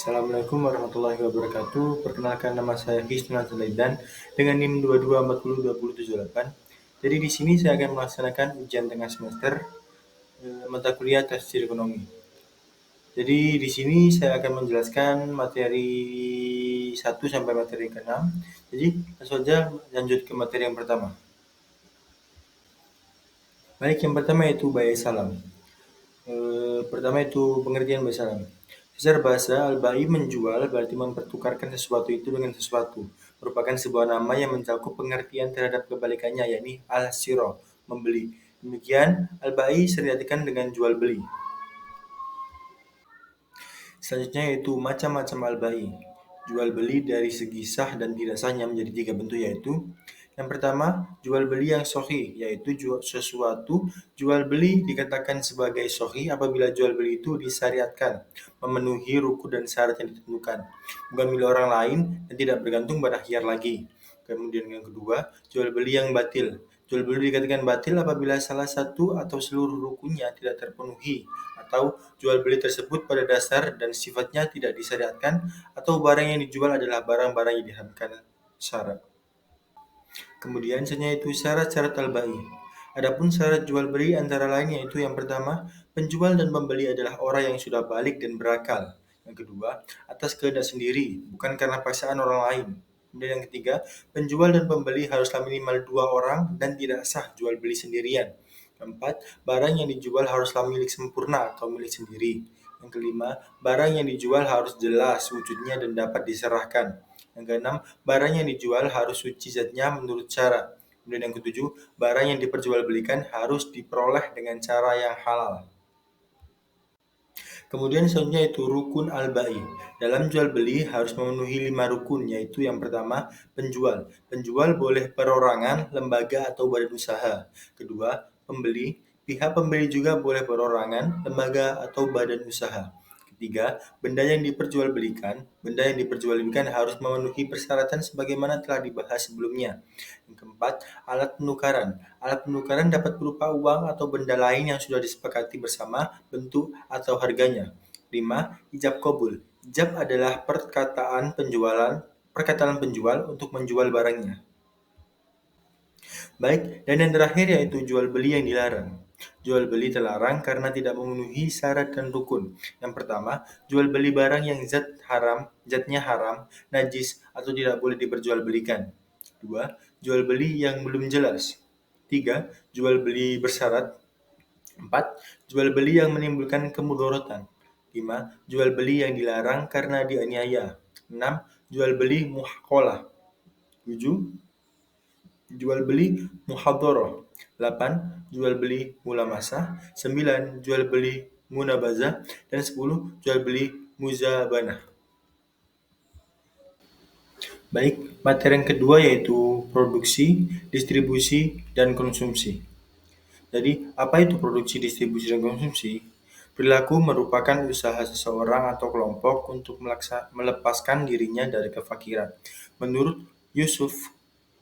Assalamualaikum warahmatullahi wabarakatuh. Perkenalkan nama saya Hisnu Zaidan dengan NIM 22402078. Jadi di sini saya akan melaksanakan ujian tengah semester mata kuliah tafsir ekonomi. Jadi di sini saya akan menjelaskan materi 1 sampai materi ke-6. Jadi langsung saja lanjut ke materi yang pertama. Baik, yang pertama yaitu bayai salam. Pertama itu pengertian bayai salam. Secara bahasa, al-bai menjual berarti mempertukarkan sesuatu itu dengan sesuatu. Merupakan sebuah nama yang mencakup pengertian terhadap kebalikannya, yakni al-shiro, membeli. Demikian, al-bai sering diartikan dengan jual beli. Selanjutnya yaitu macam-macam al-bai. Jual beli dari segi sah dan tidak sahnya menjadi 3 bentuk, yaitu yang pertama, jual beli yang sahih, yaitu sesuatu jual beli dikatakan sebagai sahih apabila jual beli itu disyariatkan, memenuhi rukun dan syarat yang ditentukan, bukan milik orang lain dan tidak bergantung pada khiyar lagi. Kemudian yang kedua, jual beli yang batil. Jual beli dikatakan batil apabila salah satu atau seluruh rukunnya tidak terpenuhi, atau jual beli tersebut pada dasar dan sifatnya tidak disyariatkan, atau barang yang dijual adalah barang-barang yang diharamkan syarat. Kemudian selanjutnya itu syarat-syarat al-bai. Adapun syarat jual beli antara lain yaitu yang pertama, penjual dan pembeli adalah orang yang sudah balik dan berakal. Yang kedua, atas kehendak sendiri, bukan karena paksaan orang lain. Kemudian yang ketiga, penjual dan pembeli haruslah minimal 2 orang dan tidak sah jual beli sendirian. Keempat, barang yang dijual haruslah milik sempurna atau milik sendiri. Yang kelima, barang yang dijual harus jelas wujudnya dan dapat diserahkan. Yang keenam, barang yang dijual harus suci zatnya menurut cara. Kemudian yang ketujuh, barang yang diperjualbelikan harus diperoleh dengan cara yang halal. Kemudian selanjutnya itu rukun al-bai. Dalam jual beli harus memenuhi 5 rukun, yaitu yang pertama, penjual. Penjual boleh perorangan, lembaga atau badan usaha. Kedua, pembeli. Pihak pembeli juga boleh perorangan, lembaga atau badan usaha. Ketiga, benda yang diperjualbelikan. Benda yang diperjualbelikan harus memenuhi persyaratan sebagaimana telah dibahas sebelumnya. Yang keempat, alat penukaran. Alat penukaran dapat berupa uang atau benda lain yang sudah disepakati bersama bentuk atau harganya. 5. Ijab kabul. Ijab adalah perkataan penjual untuk menjual barangnya. Baik, dan yang terakhir yaitu jual beli yang dilarang. Jual beli terlarang karena tidak memenuhi syarat dan rukun. Yang pertama, jual beli barang yang zatnya haram, najis, atau tidak boleh diperjualbelikan. 2. Jual beli yang belum jelas. 3. Jual beli bersyarat. 4. Jual beli yang menimbulkan kemudorotan. 5. Jual beli yang dilarang karena dianiaya. 6. Jual beli muhaqalah. 7. Jual beli muhadharah. 8. Jual beli mulamasah. 9. Jual beli munabazah. Dan 10. Jual beli muzabanah. Baik, materi yang kedua yaitu produksi, distribusi, dan konsumsi. Jadi, apa itu produksi, distribusi, dan konsumsi? Perilaku merupakan usaha seseorang atau kelompok untuk melepaskan dirinya dari kefakiran. Menurut Yusuf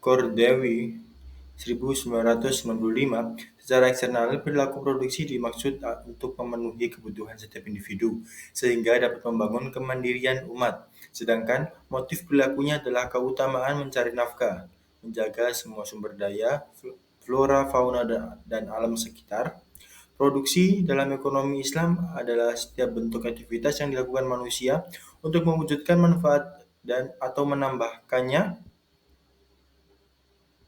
Qaradawi 1995, secara eksternal perilaku produksi dimaksud untuk memenuhi kebutuhan setiap individu sehingga dapat membangun kemandirian umat. Sedangkan motif perilakunya adalah keutamaan mencari nafkah, menjaga semua sumber daya, flora, fauna, dan alam sekitar. Produksi dalam ekonomi Islam adalah setiap bentuk aktivitas yang dilakukan manusia untuk mewujudkan manfaat dan atau menambahkannya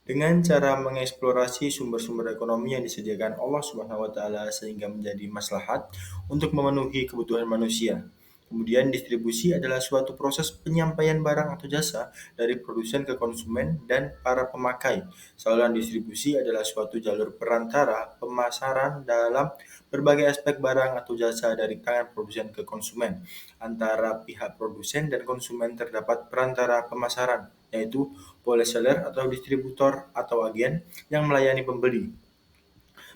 dengan cara mengeksplorasi sumber-sumber ekonomi yang disediakan Allah Subhanahu wa taala sehingga menjadi maslahat untuk memenuhi kebutuhan manusia. Kemudian distribusi adalah suatu proses penyampaian barang atau jasa dari produsen ke konsumen dan para pemakai. Saluran distribusi adalah suatu jalur perantara pemasaran dalam berbagai aspek barang atau jasa dari tangan produsen ke konsumen. Antara pihak produsen dan konsumen terdapat perantara pemasaran, yaitu wholesaler atau distributor atau agen yang melayani pembeli.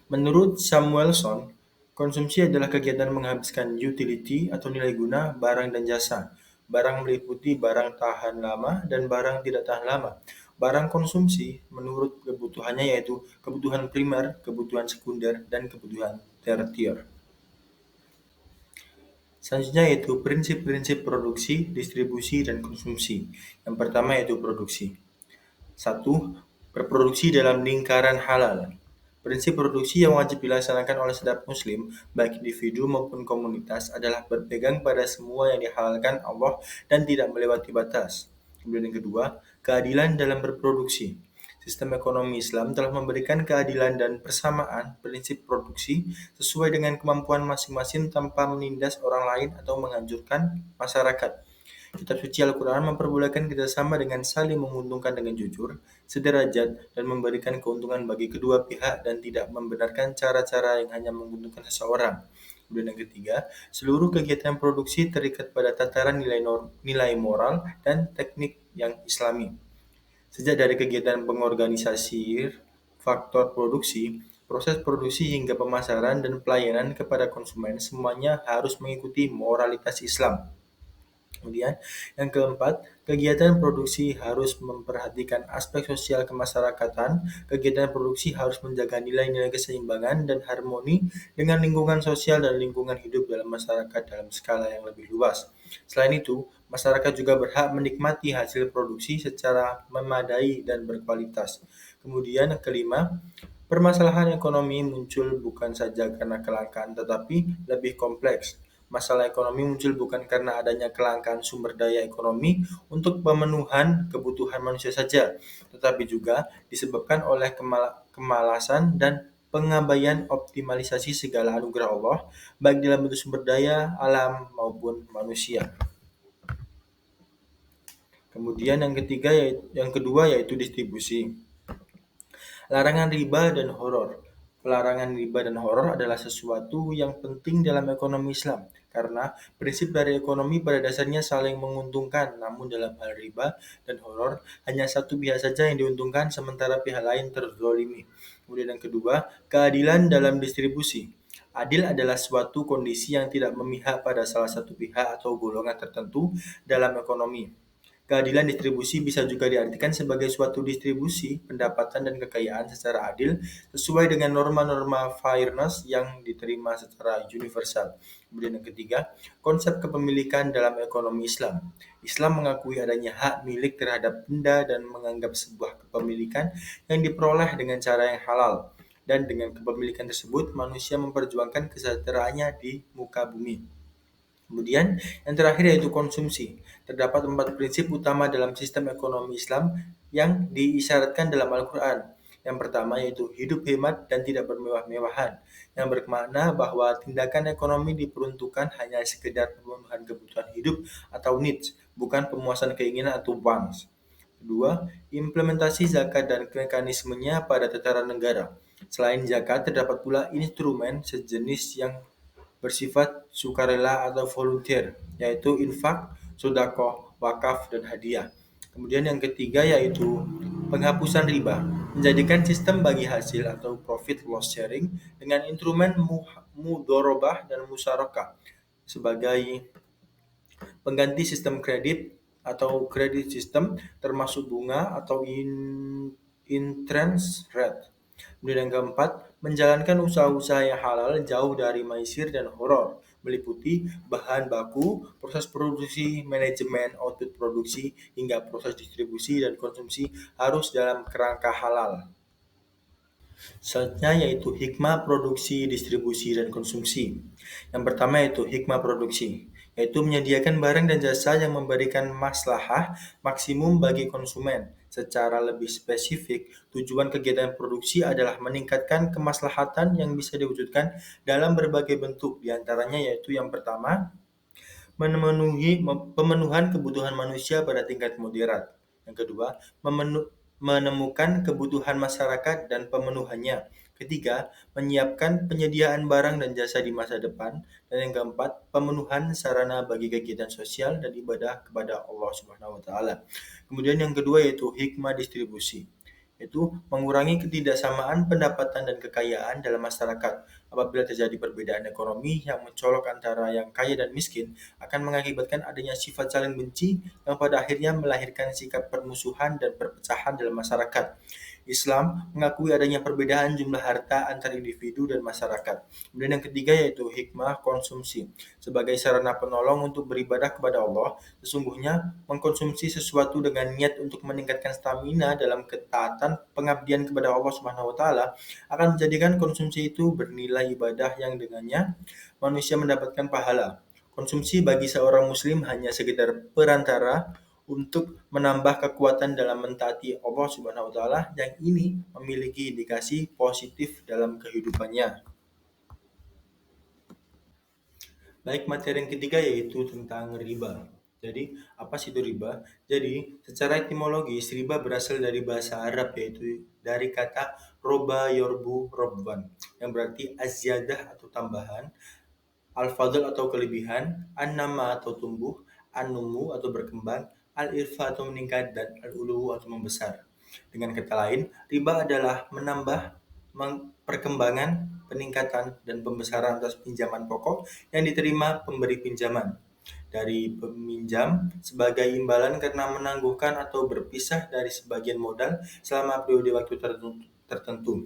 Menurut Samuelson, konsumsi adalah kegiatan menghabiskan utility atau nilai guna barang dan jasa. Barang meliputi barang tahan lama dan barang tidak tahan lama. Barang konsumsi menurut kebutuhannya yaitu kebutuhan primer, kebutuhan sekunder, dan kebutuhan tertier. Selanjutnya yaitu prinsip-prinsip produksi, distribusi, dan konsumsi. Yang pertama yaitu produksi. 1. Berproduksi dalam lingkaran halal. Prinsip produksi yang wajib dilaksanakan oleh setiap muslim, baik individu maupun komunitas, adalah berpegang pada semua yang dihalalkan Allah dan tidak melewati batas. Kemudian yang kedua, keadilan dalam berproduksi. Sistem ekonomi Islam telah memberikan keadilan dan persamaan prinsip produksi sesuai dengan kemampuan masing-masing tanpa menindas orang lain atau menghancurkan masyarakat. Kitab suci Al-Quran memperbolehkan kerjasama dengan saling menguntungkan dengan jujur, sederajat, dan memberikan keuntungan bagi kedua pihak dan tidak membenarkan cara-cara yang hanya menguntungkan seseorang. Kemudian yang ketiga, seluruh kegiatan produksi terikat pada tataran nilai moral dan teknik yang islami. Sejak dari kegiatan pengorganisasi faktor produksi, proses produksi hingga pemasaran dan pelayanan kepada konsumen semuanya harus mengikuti moralitas Islam. Kemudian yang keempat, kegiatan produksi harus memperhatikan aspek sosial kemasyarakatan. Kegiatan produksi harus menjaga nilai-nilai keseimbangan dan harmoni dengan lingkungan sosial dan lingkungan hidup dalam masyarakat dalam skala yang lebih luas. Selain itu, masyarakat juga berhak menikmati hasil produksi secara memadai dan berkualitas. Kemudian yang kelima, permasalahan ekonomi muncul bukan saja karena kelangkaan tetapi lebih kompleks. Masalah ekonomi muncul bukan karena adanya kelangkaan sumber daya ekonomi untuk pemenuhan kebutuhan manusia saja, tetapi juga disebabkan oleh kemalasan dan pengabaian optimalisasi segala anugerah Allah, baik dalam bentuk sumber daya, alam, maupun manusia. Kemudian yang kedua yaitu distribusi. Larangan riba dan horor. Pelarangan riba dan horor adalah sesuatu yang penting dalam ekonomi Islam, karena prinsip dari ekonomi pada dasarnya saling menguntungkan, namun dalam hal riba dan horor, hanya satu pihak saja yang diuntungkan sementara pihak lain terzolimi. Kemudian yang kedua, keadilan dalam distribusi. Adil adalah suatu kondisi yang tidak memihak pada salah satu pihak atau golongan tertentu dalam ekonomi. Keadilan distribusi bisa juga diartikan sebagai suatu distribusi pendapatan dan kekayaan secara adil sesuai dengan norma-norma fairness yang diterima secara universal. Kemudian yang ketiga, konsep kepemilikan dalam ekonomi Islam. Islam mengakui adanya hak milik terhadap benda dan menganggap sebuah kepemilikan yang diperoleh dengan cara yang halal. Dan dengan kepemilikan tersebut, manusia memperjuangkan kesejahteraannya di muka bumi. Kemudian yang terakhir yaitu konsumsi. Terdapat 4 prinsip utama dalam sistem ekonomi Islam yang diisyaratkan dalam Al-Quran. Yang pertama yaitu hidup hemat dan tidak bermewah-mewahan, yang bermakna bahwa tindakan ekonomi diperuntukkan hanya sekedar pemenuhan kebutuhan hidup atau needs, bukan pemuasan keinginan atau wants. Kedua, implementasi zakat dan mekanismenya pada tataran negara. Selain zakat, terdapat pula instrumen sejenis yang bersifat sukarela atau volunteer, yaitu infak, sedekah, wakaf, dan hadiah. Kemudian yang ketiga yaitu penghapusan riba, menjadikan sistem bagi hasil atau profit loss sharing dengan instrumen mudorobah dan musyarakah sebagai pengganti sistem kredit atau kredit sistem termasuk bunga atau interest rate. Kemudian yang keempat, menjalankan usaha-usaha yang halal jauh dari maisir dan horor, meliputi bahan baku, proses produksi, manajemen, output produksi, hingga proses distribusi dan konsumsi harus dalam kerangka halal. Selanjutnya yaitu hikmah produksi, distribusi, dan konsumsi. Yang pertama yaitu hikmah produksi, yaitu menyediakan barang dan jasa yang memberikan maslahah maksimum bagi konsumen. Secara lebih spesifik, tujuan kegiatan produksi adalah meningkatkan kemaslahatan yang bisa diwujudkan dalam berbagai bentuk, diantaranya yaitu yang pertama, pemenuhan kebutuhan manusia pada tingkat moderat. Yang kedua, menemukan kebutuhan masyarakat dan pemenuhannya. Ketiga, menyiapkan penyediaan barang dan jasa di masa depan. Dan yang keempat, pemenuhan sarana bagi kegiatan sosial dan ibadah kepada Allah Subhanahu wa taala. Kemudian yang kedua yaitu hikmah distribusi, yaitu mengurangi ketidaksamaan pendapatan dan kekayaan dalam masyarakat. Apabila terjadi perbedaan ekonomi yang mencolok antara yang kaya dan miskin, akan mengakibatkan adanya sifat saling benci yang pada akhirnya melahirkan sikap permusuhan dan perpecahan dalam masyarakat. Islam mengakui adanya perbedaan jumlah harta antar individu dan masyarakat. Kemudian yang ketiga yaitu hikmah konsumsi. Sebagai sarana penolong untuk beribadah kepada Allah, sesungguhnya mengkonsumsi sesuatu dengan niat untuk meningkatkan stamina dalam ketaatan pengabdian kepada Allah Subhanahu wa taala akan menjadikan konsumsi itu bernilai ibadah yang dengannya manusia mendapatkan pahala. Konsumsi bagi seorang muslim hanya sekedar perantara untuk menambah kekuatan dalam mentaati Allah Subhanahu wa taala yang ini memiliki indikasi positif dalam kehidupannya. Baik, materi yang ketiga yaitu tentang riba. Jadi, apa sih itu riba? Jadi, secara etimologis, riba berasal dari bahasa Arab yaitu dari kata roba yorbu robban yang berarti azyadah atau tambahan, al-fadl atau kelebihan, an-nama atau tumbuh, an-numu atau berkembang, al-irfa atau meningkat, dan al-ulu atau membesar. Dengan kata lain, riba adalah menambah perkembangan, peningkatan, dan pembesaran atas pinjaman pokok yang diterima pemberi pinjaman dari peminjam sebagai imbalan karena menangguhkan atau berpisah dari sebagian modal selama periode waktu tertentu.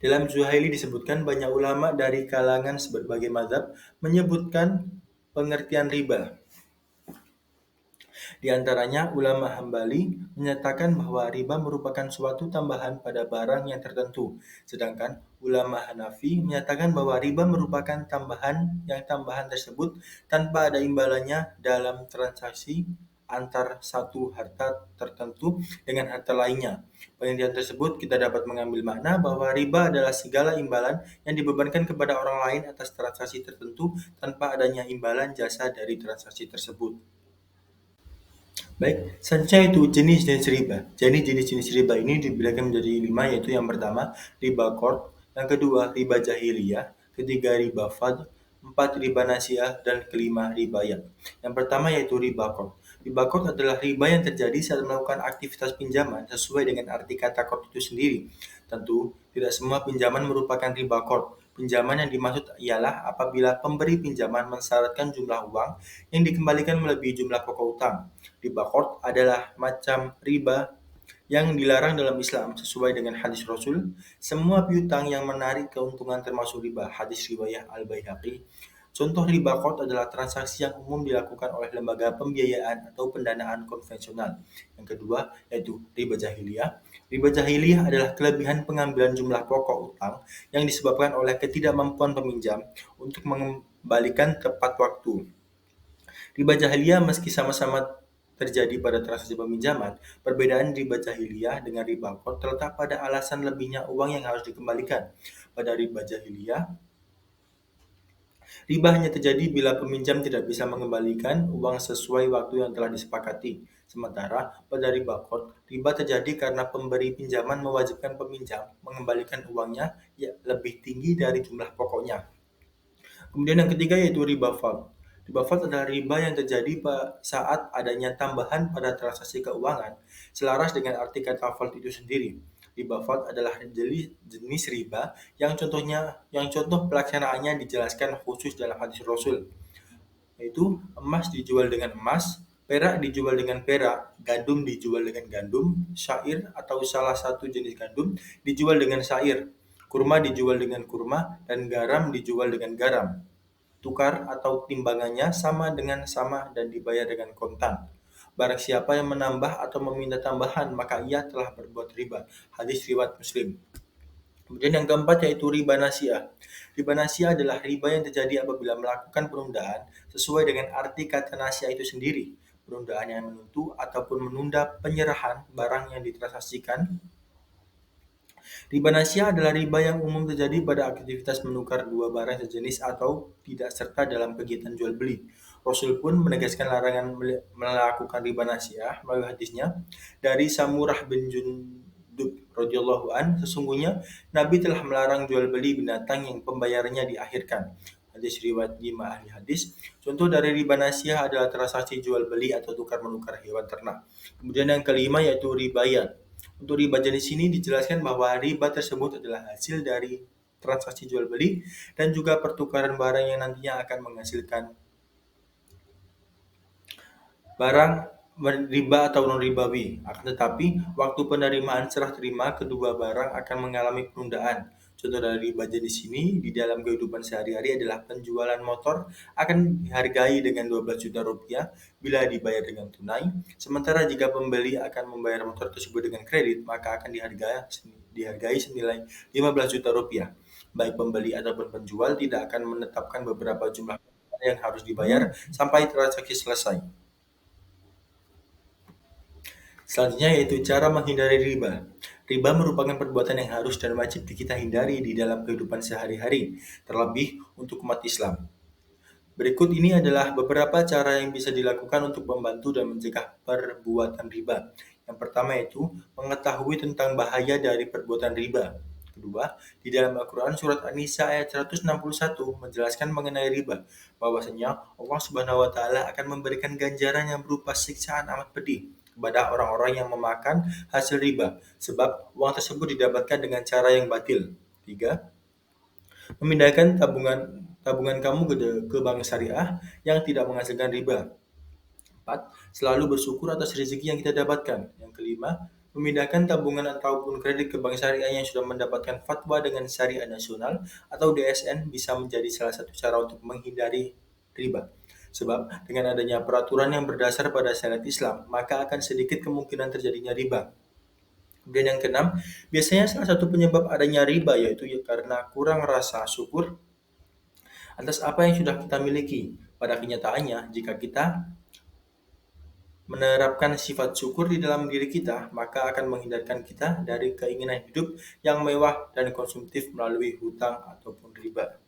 Dalam Zuhaili disebutkan banyak ulama dari kalangan berbagai mazhab menyebutkan pengertian riba. Di antaranya, ulama Hambali menyatakan bahwa riba merupakan suatu tambahan pada barang yang tertentu, sedangkan ulama Hanafi menyatakan bahwa riba merupakan tambahan tersebut tanpa ada imbalannya dalam transaksi antar satu harta tertentu dengan harta lainnya. Penelitian tersebut kita dapat mengambil makna bahwa riba adalah segala imbalan yang dibebankan kepada orang lain atas transaksi tertentu tanpa adanya imbalan jasa dari transaksi tersebut. Baik, selanjutnya itu jenis-jenis riba. Jadi jenis-jenis riba ini dibedakan menjadi 5 yaitu yang pertama riba qard, yang kedua riba jahiliyah, ketiga riba fad, empat riba nasiah, dan kelima riba yad. Yang pertama yaitu riba qard. Riba qard adalah riba yang terjadi saat melakukan aktivitas pinjaman sesuai dengan arti kata qard itu sendiri. Tentu, tidak semua pinjaman merupakan riba qard. Pinjaman yang dimaksud ialah apabila pemberi pinjaman mensyaratkan jumlah uang yang dikembalikan melebihi jumlah pokok utang. Riba qard adalah macam riba yang dilarang dalam Islam sesuai dengan hadis Rasul. Semua piutang yang menarik keuntungan termasuk riba. Hadis riwayat Al-Baihaqi. Contoh riba qard adalah transaksi yang umum dilakukan oleh lembaga pembiayaan atau pendanaan konvensional. Yang kedua yaitu riba jahiliyah. Riba jahiliyah adalah kelebihan pengambilan jumlah pokok utang yang disebabkan oleh ketidakmampuan peminjam untuk mengembalikan tepat waktu. Riba jahiliyah meski sama-sama terjadi pada transaksi peminjaman, perbedaan riba jahiliyah dengan riba qard terletak pada alasan lebihnya uang yang harus dikembalikan. Pada riba jahiliyah, riba hanya terjadi bila peminjam tidak bisa mengembalikan uang sesuai waktu yang telah disepakati. Sementara pada riba qard, riba terjadi karena pemberi pinjaman mewajibkan peminjam mengembalikan uangnya lebih tinggi dari jumlah pokoknya. Kemudian yang ketiga yaitu riba fad. Riba fad adalah riba yang terjadi saat adanya tambahan pada transaksi keuangan selaras dengan arti kata fad itu sendiri. Riba fad adalah jenis riba yang contoh pelaksanaannya dijelaskan khusus dalam hadis Rasul, yaitu emas dijual dengan emas, perak dijual dengan perak, gandum dijual dengan gandum, syair atau salah satu jenis gandum dijual dengan syair, kurma dijual dengan kurma, dan garam dijual dengan garam. Tukar atau timbangannya sama dengan sama dan dibayar dengan kontan. Barang siapa yang menambah atau meminta tambahan, maka ia telah berbuat riba. Hadis riwayat Muslim. Kemudian yang keempat yaitu riba nasiah. Riba nasiah adalah riba yang terjadi apabila melakukan penundaan sesuai dengan arti kata nasiah itu sendiri. Penundaan yang menentu ataupun menunda penyerahan barang yang ditransaksikan. Riba nasiah adalah riba yang umum terjadi pada aktivitas menukar dua barang sejenis atau tidak serta dalam kegiatan jual beli. Rasul pun menegaskan larangan melakukan riba nasiah melalui hadisnya dari Samurah bin Jundub radhiyallahu an, sesungguhnya Nabi telah melarang jual beli binatang yang pembayarannya diakhirkan. Hadis riwayat 5 ahli hadis. Contoh dari riba nasiah adalah transaksi jual beli atau tukar menukar hewan ternak. Kemudian yang kelima yaitu ribayat. Untuk riba jenis ini dijelaskan bahwa riba tersebut adalah hasil dari transaksi jual beli dan juga pertukaran barang yang nantinya akan menghasilkan barang riba atau non-ribawi. Akan tetapi, waktu penerimaan serah terima kedua barang akan mengalami penundaan. Contoh dari riba jenis ini di dalam kehidupan sehari-hari adalah penjualan motor akan dihargai dengan 12 juta rupiah bila dibayar dengan tunai. Sementara jika pembeli akan membayar motor tersebut dengan kredit, maka akan dihargai senilai 15 juta rupiah. Baik pembeli ataupun penjual tidak akan menetapkan beberapa jumlah yang harus dibayar sampai transaksi selesai. Selanjutnya yaitu cara menghindari riba. Riba merupakan perbuatan yang harus dan wajib kita hindari di dalam kehidupan sehari-hari, terlebih untuk umat Islam. Berikut ini adalah beberapa cara yang bisa dilakukan untuk membantu dan mencegah perbuatan riba. Yang pertama yaitu mengetahui tentang bahaya dari perbuatan riba. Kedua, di dalam Al-Quran surat An-Nisa ayat 161 menjelaskan mengenai riba, bahwasanya Allah Subhanahu wa taala akan memberikan ganjaran yang berupa siksaan amat pedih kepada orang-orang yang memakan hasil riba, sebab uang tersebut didapatkan dengan cara yang batil. Tiga, memindahkan tabungan tabungan kamu ke bank syariah yang tidak menghasilkan riba. 4. Selalu bersyukur atas rezeki yang kita dapatkan. Yang kelima, memindahkan tabungan ataupun kredit ke bank syariah yang sudah mendapatkan fatwa dengan syariah nasional atau DSN bisa menjadi salah satu cara untuk menghindari riba. Sebab dengan adanya peraturan yang berdasar pada syariat Islam, maka akan sedikit kemungkinan terjadinya riba. Kemudian yang keenam, biasanya salah satu penyebab adanya riba yaitu karena kurang rasa syukur atas apa yang sudah kita miliki. Pada kenyataannya, jika kita menerapkan sifat syukur di dalam diri kita, maka akan menghindarkan kita dari keinginan hidup yang mewah dan konsumtif melalui hutang ataupun riba.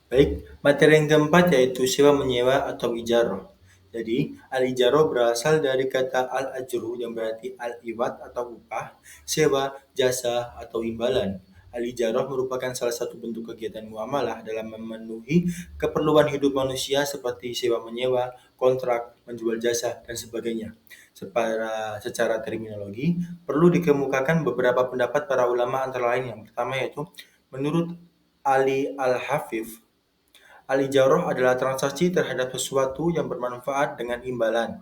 Baik, materi yang keempat yaitu sewa menyewa atau ijarah. Jadi, al-ijarah berasal dari kata al-ajru yang berarti al-iwat atau upah, sewa, jasa, atau imbalan. Al-ijarah merupakan salah satu bentuk kegiatan muamalah dalam memenuhi keperluan hidup manusia seperti sewa menyewa, kontrak, menjual jasa, dan sebagainya. Secara terminologi, perlu dikemukakan beberapa pendapat para ulama antara lain. Yang pertama yaitu menurut Ali Al-Hafif, al-ijarah adalah transaksi terhadap sesuatu yang bermanfaat dengan imbalan.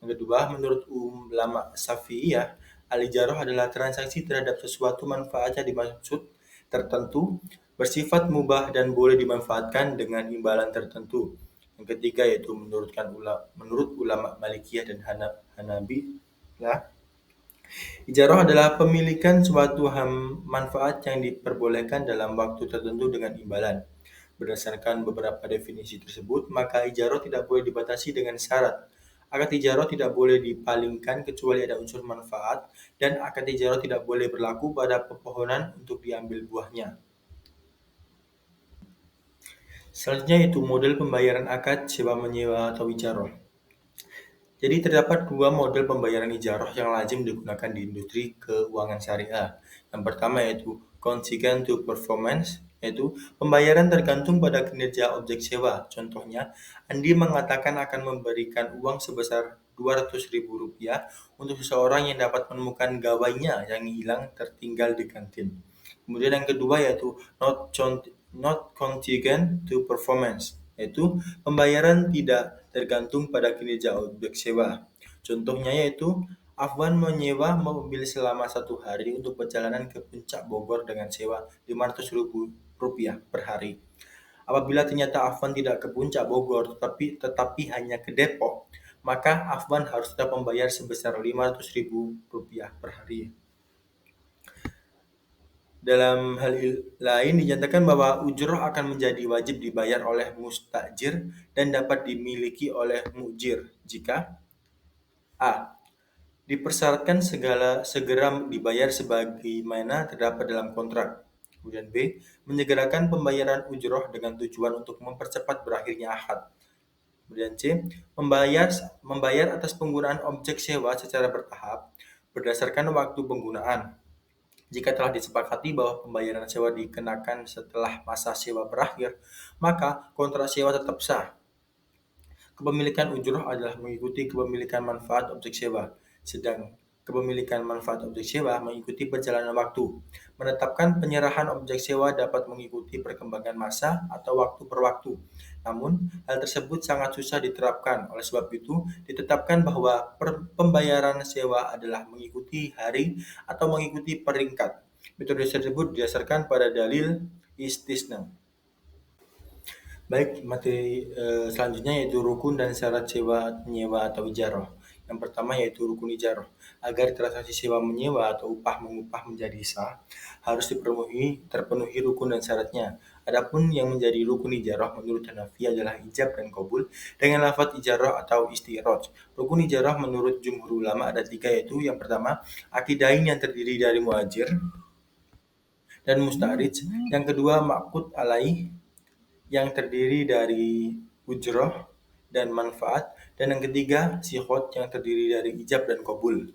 Yang kedua, menurut ulama Syafi'iyah, al-ijarah adalah transaksi terhadap sesuatu manfaatnya dimaksud tertentu, bersifat mubah dan boleh dimanfaatkan dengan imbalan tertentu. Yang ketiga yaitu menurut ulama Malikiyah dan Hanabilah, ijarah adalah pemilikan suatu manfaat yang diperbolehkan dalam waktu tertentu dengan imbalan. Berdasarkan beberapa definisi tersebut, maka ijarah tidak boleh dibatasi dengan syarat. Akad ijarah tidak boleh dipalingkan kecuali ada unsur manfaat, dan akad ijarah tidak boleh berlaku pada pepohonan untuk diambil buahnya. Selanjutnya yaitu model pembayaran akad sewa menyewa atau ijarah. Jadi terdapat dua model pembayaran ijarah yang lazim digunakan di industri keuangan syariah. Yang pertama yaitu contingent to performance, yaitu pembayaran tergantung pada kinerja objek sewa. Contohnya, Andi mengatakan akan memberikan uang sebesar 200.000 rupiah untuk seseorang yang dapat menemukan gawainya yang hilang tertinggal di kantin. Kemudian yang kedua yaitu not contingent to performance, yaitu pembayaran tidak tergantung pada kinerja objek sewa. Contohnya yaitu Afwan menyewa mobil selama 1 hari untuk perjalanan ke Puncak Bogor dengan sewa 500.000 rupiah per hari. Apabila ternyata Afwan tidak ke Puncak Bogor tetapi hanya ke Depok, maka Afwan harus tetap membayar sebesar 500.000 rupiah per hari. Dalam hal lain dinyatakan bahwa ujrah akan menjadi wajib dibayar oleh mustajir dan dapat dimiliki oleh mujir jika a. dipersyaratkan segera dibayar sebagaimana terdapat dalam kontrak. Kemudian B. menyegerakan pembayaran ujrah dengan tujuan untuk mempercepat berakhirnya akad. Kemudian C. membayar atas penggunaan objek sewa secara bertahap berdasarkan waktu penggunaan. Jika telah disepakati bahwa pembayaran sewa dikenakan setelah masa sewa berakhir, maka kontrak sewa tetap sah. Kepemilikan ujrah adalah mengikuti kepemilikan manfaat objek sewa, sedang kepemilikan manfaat objek sewa mengikuti perjalanan waktu. Menetapkan penyerahan objek sewa dapat mengikuti perkembangan masa atau waktu per waktu. Namun, hal tersebut sangat susah diterapkan. Oleh sebab itu, ditetapkan bahwa pembayaran sewa adalah mengikuti hari atau mengikuti peringkat. Metode tersebut didasarkan pada dalil istisna. Baik, materi selanjutnya yaitu rukun dan syarat sewa, menyewa atau ijarah. Yang pertama yaitu rukun ijarah. Agar transaksi sewa menyewa atau upah mengupah menjadi sah, harus terpenuhi rukun dan syaratnya. Adapun yang menjadi rukun ijarah menurut Hanafi adalah ijab dan qabul dengan lafaz ijarah atau istiraj. Rukun ijarah menurut jumhur ulama ada tiga, yaitu yang pertama akidain yang terdiri dari muajir dan mustarij, yang kedua maqud alaih yang terdiri dari ujroh dan manfaat, dan yang ketiga sikhot yang terdiri dari ijab dan qabul.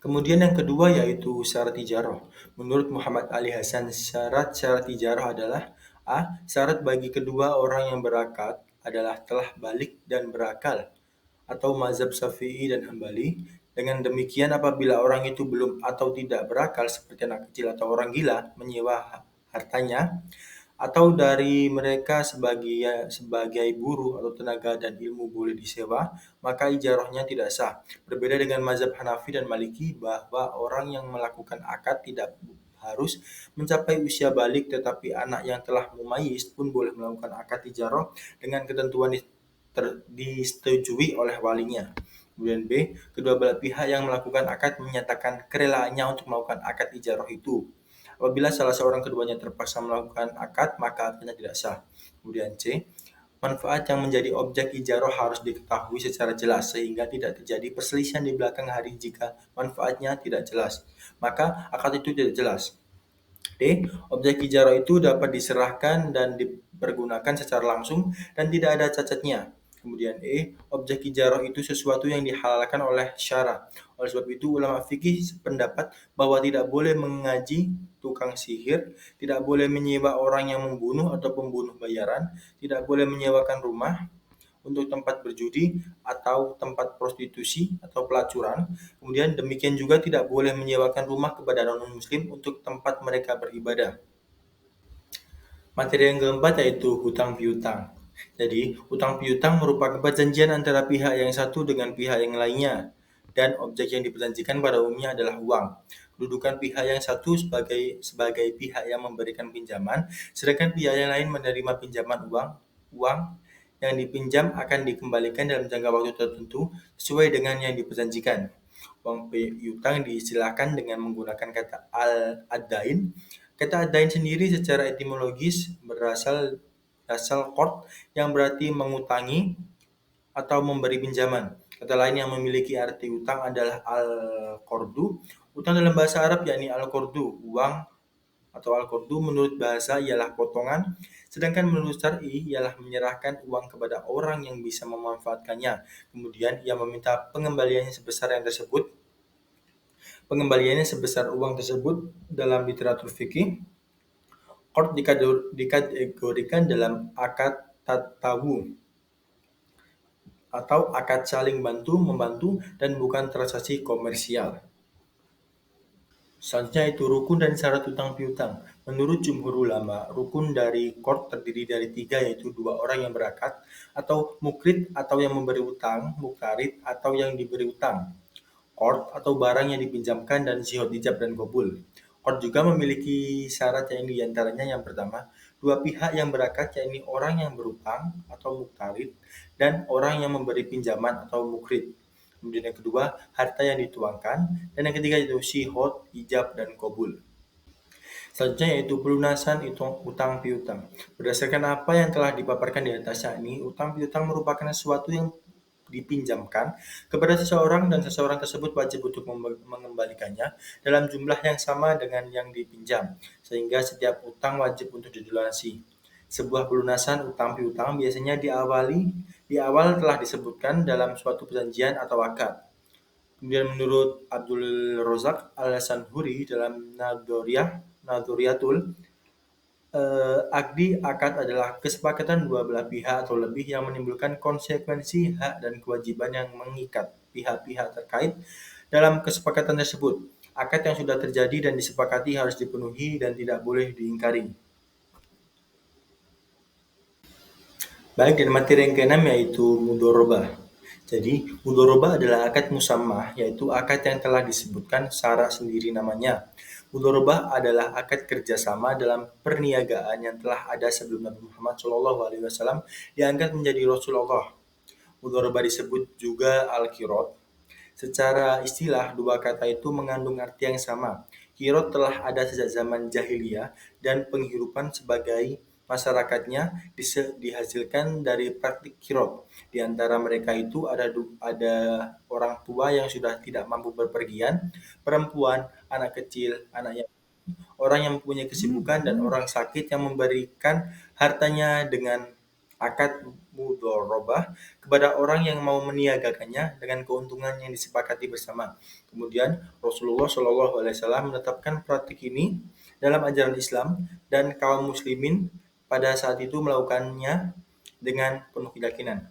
Kemudian yang kedua yaitu syarat ijarah. Menurut Muhammad Ali Hasan, syarat ijarah adalah A. Syarat bagi kedua orang yang berakad adalah telah balik dan berakal, atau mazhab Syafi'i dan Hambali. Dengan demikian, apabila orang itu belum atau tidak berakal seperti anak kecil atau orang gila, menyewa hartanya atau dari mereka sebagai buruh atau tenaga dan ilmu boleh disewa, maka ijarahnya tidak sah. Berbeda dengan mazhab Hanafi dan Maliki bahwa orang yang melakukan akad tidak harus mencapai usia balik, tetapi anak yang telah mumayyiz pun boleh melakukan akad ijarah dengan ketentuan disetujui oleh walinya. Kemudian B, kedua belah pihak yang melakukan akad menyatakan kerelaannya untuk melakukan akad ijarah itu. Apabila salah seorang keduanya terpaksa melakukan akad, maka akadnya tidak sah. Kemudian C, manfaat yang menjadi objek ijarah harus diketahui secara jelas sehingga tidak terjadi perselisihan di belakang hari. Jika manfaatnya tidak jelas, maka akad itu tidak jelas. D, objek ijarah itu dapat diserahkan dan dipergunakan secara langsung dan tidak ada cacatnya. Kemudian E, objek ijarah itu sesuatu yang dihalalkan oleh syara. Oleh sebab itu, ulama fikih sependapat bahwa tidak boleh mengaji tukang sihir, tidak boleh menyewa orang yang membunuh atau pembunuh bayaran, tidak boleh menyewakan rumah untuk tempat berjudi atau tempat prostitusi atau pelacuran. Kemudian demikian juga tidak boleh menyewakan rumah kepada non-muslim untuk tempat mereka beribadah. Materi yang keempat yaitu hutang piutang. Jadi, hutang piutang merupakan perjanjian antara pihak yang satu dengan pihak yang lainnya, dan objek yang diperjanjikan pada umumnya adalah uang. Kedudukan pihak yang satu sebagai pihak yang memberikan pinjaman, sedangkan pihak yang lain menerima pinjaman uang. Uang yang dipinjam akan dikembalikan dalam jangka waktu tertentu sesuai dengan yang diperjanjikan. Uang piutang diistilahkan dengan menggunakan kata al-adain. Kata adain sendiri secara etimologis berasal qard yang berarti mengutangi atau memberi pinjaman. Kata lain yang memiliki arti utang adalah al-qardu. Utang dalam bahasa Arab yakni al-qardu, uang atau al-qardu menurut bahasa ialah potongan, sedangkan menurut syar'i ialah menyerahkan uang kepada orang yang bisa memanfaatkannya. Kemudian ia meminta pengembaliannya sebesar uang tersebut. Dalam literatur fikih, qard dikategorikan dalam akad tatawu atau akad saling bantu-membantu dan bukan transaksi komersial. Selanjutnya itu rukun dan syarat hutang piutang. Menurut jumhur ulama, rukun dari qard terdiri dari tiga, yaitu dua orang yang berakad, atau mukrid atau yang memberi utang, muktarid atau yang diberi utang, qard atau barang yang dipinjamkan, dan zihod, ijab, dan qabul. Qard juga memiliki syarat yang diantaranya yang pertama, dua pihak yang berakad yakni orang yang berutang atau muktarid dan orang yang memberi pinjaman atau mukrid. Kemudian yang kedua, harta yang dituangkan, dan yang ketiga itu zihod, ijab, dan qabul. Selanjutnya yaitu pelunasan utang piutang. Berdasarkan apa yang telah dipaparkan di atasnya ini, utang piutang merupakan sesuatu yang dipinjamkan kepada seseorang dan seseorang tersebut wajib untuk mengembalikannya dalam jumlah yang sama dengan yang dipinjam, sehingga setiap utang wajib untuk dilunasi. Sebuah pelunasan utang piutang biasanya di awal telah disebutkan dalam suatu perjanjian atau akad. Kemudian menurut Abdul Razak Al-Sanhuri dalam Nadhuriyatul akad adalah kesepakatan dua belah pihak atau lebih yang menimbulkan konsekuensi hak dan kewajiban yang mengikat pihak-pihak terkait dalam kesepakatan tersebut. Akad yang sudah terjadi dan disepakati harus dipenuhi dan tidak boleh diingkari. Baik, dan materi yang keenam yaitu mudorobah. Jadi, mudorobah adalah akad musammah, yaitu akad yang telah disebutkan secara sendiri namanya. Mudorobah adalah akad kerjasama dalam perniagaan yang telah ada sebelum Nabi Muhammad SAW diangkat menjadi Rasulullah. Mudorobah disebut juga al-qirot. Secara istilah, dua kata itu mengandung arti yang sama. Kirot telah ada sejak zaman jahiliyah dan penghidupan sebagai masyarakatnya dihasilkan dari praktik kirot. Di antara mereka itu ada orang tua yang sudah tidak mampu berpergian, perempuan, anak kecil, anak yang orang yang mempunyai kesibukan dan orang sakit yang memberikan hartanya dengan akad mudharabah kepada orang yang mau meniagakannya dengan keuntungan yang disepakati bersama. Kemudian Rasulullah SAW menetapkan praktik ini dalam ajaran Islam dan kaum muslimin pada saat itu melakukannya dengan penuh keyakinan.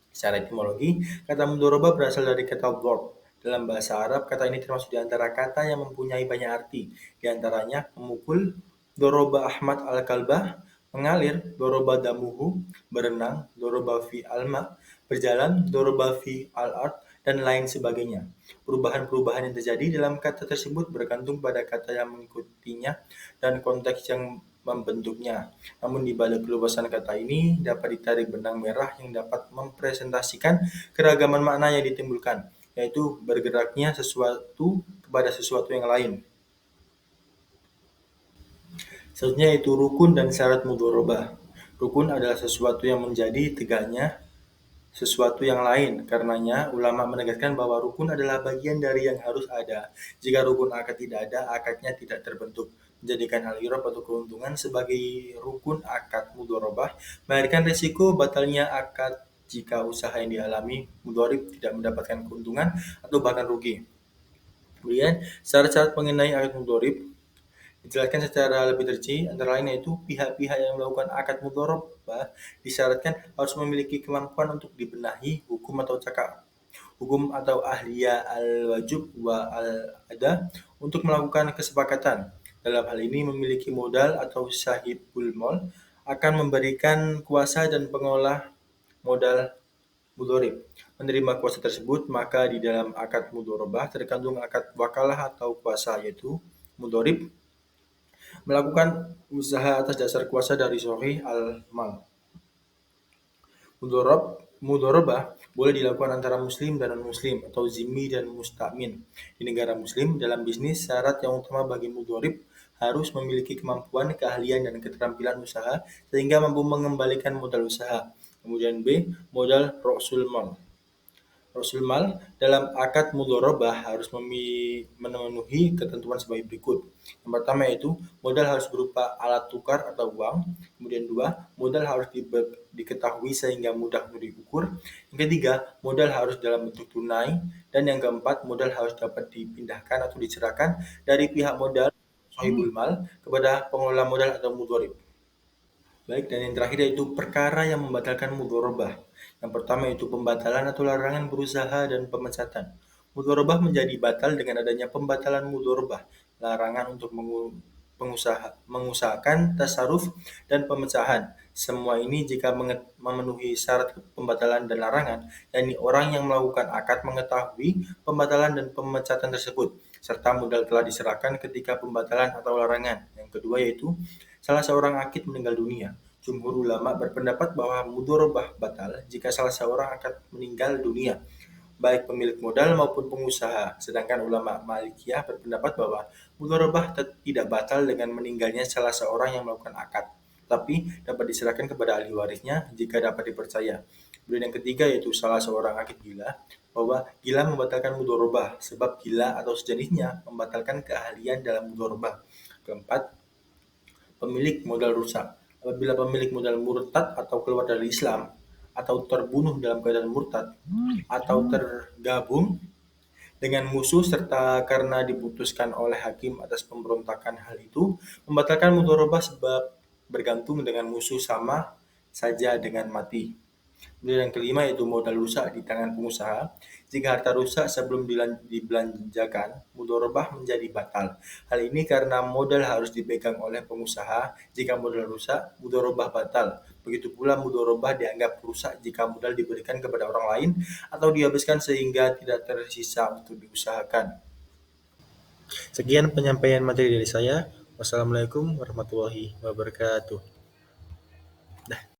Secara etimologi, kata mudharabah berasal dari kata dharb. Dalam bahasa Arab, kata ini termasuk di antara kata yang mempunyai banyak arti. Di antaranya, memukul, doroba Ahmad al-kalbah, mengalir, doroba damuhu, berenang, doroba fi alma, berjalan, doroba fi al-ard, dan lain sebagainya. Perubahan-perubahan yang terjadi dalam kata tersebut bergantung pada kata yang mengikutinya dan konteks yang membentuknya. Namun di balik keluasan kata ini dapat ditarik benang merah yang dapat mempresentasikan keragaman makna yang ditimbulkan, yaitu bergeraknya sesuatu kepada sesuatu yang lain. Selanjutnya yaitu rukun dan syarat mudharabah. Rukun adalah sesuatu yang menjadi tegaknya sesuatu yang lain. Karenanya, ulama menegaskan bahwa rukun adalah bagian dari yang harus ada. Jika rukun akad tidak ada, akadnya tidak terbentuk. Menjadikan hal irob atau keuntungan sebagai rukun akad mudharabah, melahirkan risiko batalnya akad jika usaha yang dialami mudharib tidak mendapatkan keuntungan atau bahkan rugi. Kemudian, syarat-syarat mengenai akad mudharib dijelaskan secara lebih terci, antara lain yaitu pihak-pihak yang melakukan akad mudharabah disyaratkan harus memiliki kemampuan untuk dibenahi hukum atau ahliya al-wajub wa al-ada untuk melakukan kesepakatan. Dalam hal ini memiliki modal atau sahibul mal akan memberikan kuasa dan pengolah modal mudharib. Menerima kuasa tersebut, maka di dalam akad mudharabah terkandung akad wakalah atau kuasa, yaitu mudharib melakukan usaha atas dasar kuasa dari sahih al-mal. Mudharabah boleh dilakukan antara muslim dan non-muslim atau zimmi dan musta'min. Di negara muslim, dalam bisnis, syarat yang utama bagi mudharib harus memiliki kemampuan, keahlian, dan keterampilan usaha sehingga mampu mengembalikan modal usaha. Kemudian B, modal Rasul Mal. Rasul Mal dalam akad mudharabah harus memenuhi ketentuan sebagai berikut. Yang pertama yaitu modal harus berupa alat tukar atau uang. Kemudian dua, modal harus diketahui sehingga mudah untuk diukur. Yang ketiga, modal harus dalam bentuk tunai. Dan yang keempat, modal harus dapat dipindahkan atau dicerahkan dari pihak modal sahibul mal kepada pengelola modal atau mudharib. Baik, dan yang terakhir yaitu perkara yang membatalkan mudharabah. Yang pertama yaitu pembatalan atau larangan berusaha dan pemecatan. Mudharabah menjadi batal dengan adanya pembatalan mudharabah, larangan untuk mengusahakan tasarruf dan pemecahan. Semua ini jika memenuhi syarat pembatalan dan larangan, yakni orang yang melakukan akad mengetahui pembatalan dan pemecatan tersebut, serta modal telah diserahkan ketika pembatalan atau larangan. Yang kedua yaitu salah seorang akid meninggal dunia. Jumhur ulama berpendapat bahwa mudharabah batal jika salah seorang akad meninggal dunia, baik pemilik modal maupun pengusaha. Sedangkan ulama Malikiyah berpendapat bahwa mudharabah tidak batal dengan meninggalnya salah seorang yang melakukan akad, tapi dapat diserahkan kepada ahli warisnya jika dapat dipercaya. Kemudian yang ketiga yaitu salah seorang akid gila, bahwa gila membatalkan mudharabah sebab gila atau sejenisnya membatalkan keahlian dalam mudharabah. Keempat, pemilik modal rusak. Apabila pemilik modal murtad atau keluar dari Islam, atau terbunuh dalam keadaan murtad, atau tergabung dengan musuh serta karena diputuskan oleh hakim atas pemberontakan, hal itu membatalkan mudharabah sebab bergantung dengan musuh sama saja dengan mati. Kemudian yang kelima yaitu modal rusak di tangan pengusaha. Jika harta rusak sebelum dibelanjakan, mudorobah menjadi batal. Hal ini karena modal harus dipegang oleh pengusaha. Jika modal rusak, mudorobah batal. Begitu pula mudorobah dianggap rusak jika modal diberikan kepada orang lain atau dihabiskan sehingga tidak tersisa untuk diusahakan. Sekian penyampaian materi dari saya. Wassalamualaikum warahmatullahi wabarakatuh.